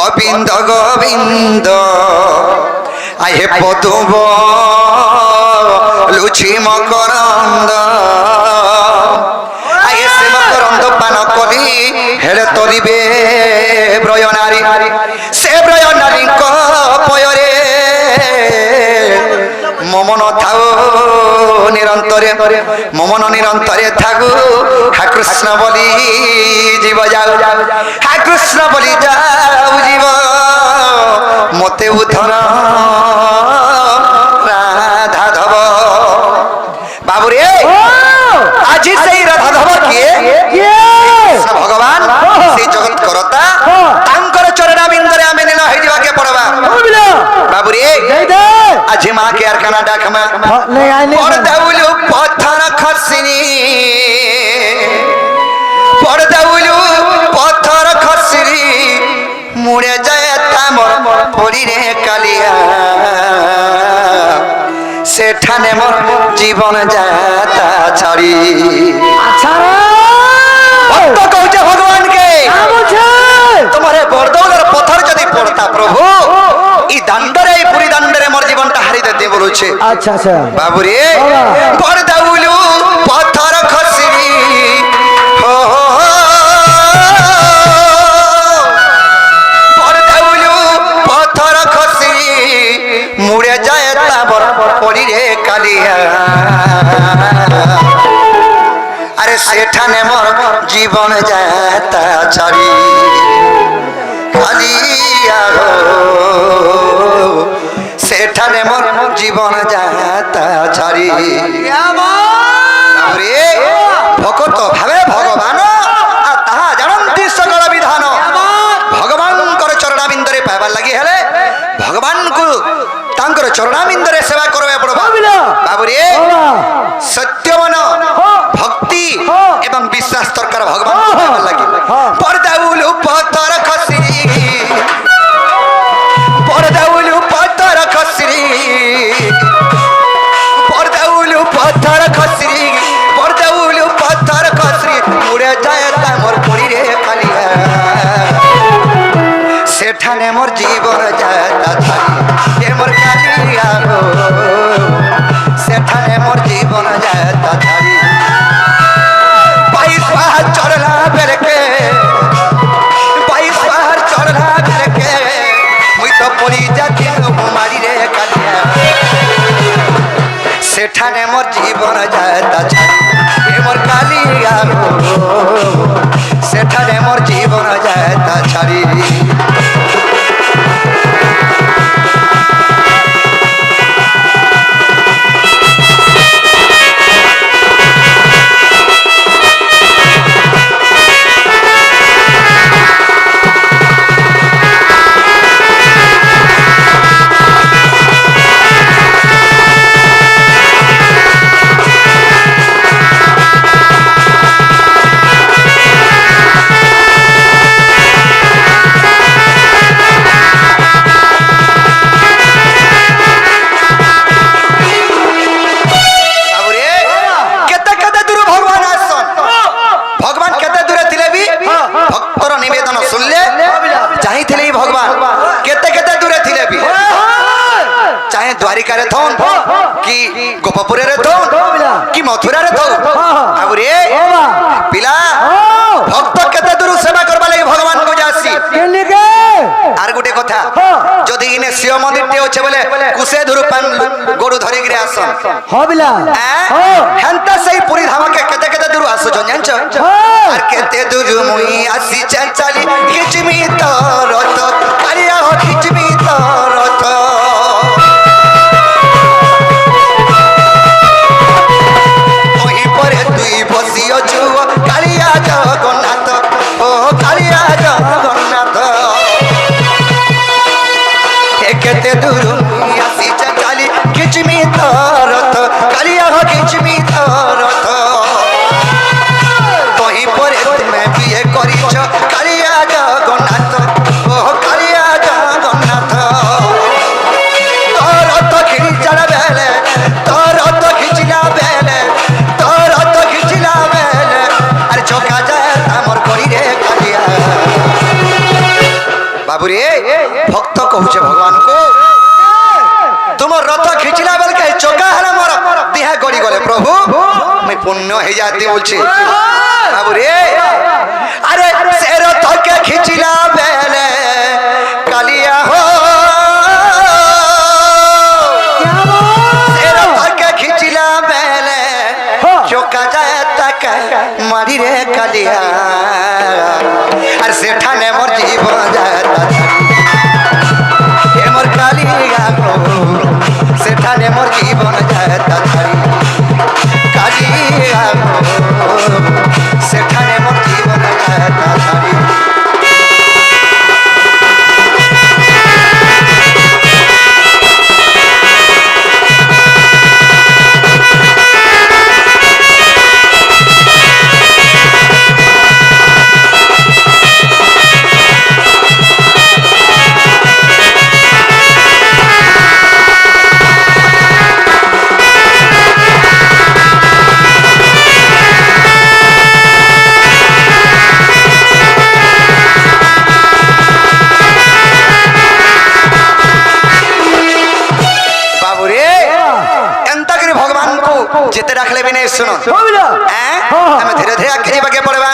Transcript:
গোবিন্দ গোবিন্দ আহে পদুব লুচি মকরন্দ আহে সে মকরন্দ পান করি হেলে তরিবে ব্রয় নারী সে ব্রয় নারীঙ্ক পয়রে মমন থাও নিরন্তরে মমন নিরন্তরে থাকু হা কৃষ্ণ বলি জীব যাও হা কৃষ্ণ বলি যাও জীব মতে উদ্ধর রাধাধব বাবুরে আজি সেই রাধাধব কিয়ে ভগবান সেই জগৎ করতা তাঙ্কর চরণাবিন্দরে আমি নীল হয়ে যাকে পড়বা বাবুরে আজি মা কে আর কানা ডাকমা পড়দাউলু পথর খসিনি পড়দাউলু পথর খসিনি মুড়ে যায় তামর পরিরে কালিয়া সেঠানে মোর জীবন যাতা ছাড়ি ভক্ত কହୁছে ভগবান কে তোমারে বরদৌলর পথর যদি পড়তা প্রভু ই দাণ্ডরে এই পুরী দাণ্ডরে মোর জীবনটা হারি দিতে বলছে আচ্ছা আচ্ছা বাবুরে বরদৌলু পথর খসিনি হো বরদৌলু পথর খসিনি মুড়ে যায় তাবর পরিরে কালিয়া আরে সেঠানে মোর জীবন যাতা ছাড়ি কালিয়া সেঠানে মোর জীবন যাতা ছাড়ি ভকত ভাবে ভগবান আর তাহা জানন্তি সকল বিধান ভগবানଙ୍କର চরণাবিন্দরে পাইবার লাগি হেলে ভগবানଙ୍କୁ ତାଙ୍କର ଚରଣାବିନ୍ଦରେ ସେବା କରିବା ପଡିବ ବାବୁରେ ସତ୍ୟମନ ଭକ୍ତି ଏବଂ ବିଶ୍ୱାସ ଦରକାର ଭଗବାନଙ୍କୁ ପାଇବାର ଲାଗି ପରଦାଉଲୁ ପଥର ଖସି ପରଦାଉଲୁ ପଥର ଖସି ପରଦାଉଲୁ ପଥର ଖସି ପରଦାଉଲୁ ପଥର ଖସି ଉଡ଼େ যায় ତାମର ପଡ଼ିରେ କାଲିଆ সেঠানে মোর জীবন যাতা ছাড়ি মোর কালিয়া সেঠানে মোর জীবন যাতা ছাড়ি বাইশ পাহাড় চড়লা বেরকে বাইশ পাহাড় চড়লা বেরকে মুই তো পড়ি যাচ্ছি মারি রে কালিয়া সেঠানে মোর জীবন যাতা ছাড়ি মোর কালিয়া সেঠানে মোর জীবন যাতা ছাড়ি द्वारिका रे थौन कि गोपपुरे रे थौन कि मथुरा रे थौन आबरे पिला भक्त केते दूर सेवा करबा लागि भगवान को जासी आर गुटे कथा जदी इने शिव मंदिर टे होचे बोले कुसे धुरु पान गोरु धरि गिरे आसन हो बिला हेंता सही पूरी धाम के केते दूर आसो जानछ आर केते दूर मुई आसी चाली किचमी तो रथ कालिया हो किचमी तो रथ कालिया जगन्नाथ ओ कालिया जगन्नाथ केते दूर आसी चाली किचमी तो रथ कालिया हो किचमी तो रथ तही पर तुमे बिए करिछ कालिया जगन्नाथ ओ कालिया जगन्नाथ तो रथ खिचला बेले तो रथ खिचला बेले तो रथ खिचला बेले अरे चौका जाए तामर करी रे कालिया बाबू रे भक्त कहूचे भगवान को तुम रथ खिंचला बेल के चौका है मोर देह गड़ी गले प्रभु मैं पुण्य हो जाती बोलछी बाबू रे अरे से रथ के खिंचला बेले कालिया हो से रथ के खिंचला बेले चौका जाए तक मारी रे कालिया अरे सेठा ने मोर जीवन जाता मोर कालिया प्रभु सेठा ने मोर जीवन जाता कालिया सेठा ने मोर जीवन जाता जिते रख ले भी नहीं सुनो धीरे धीरे आगे पड़वा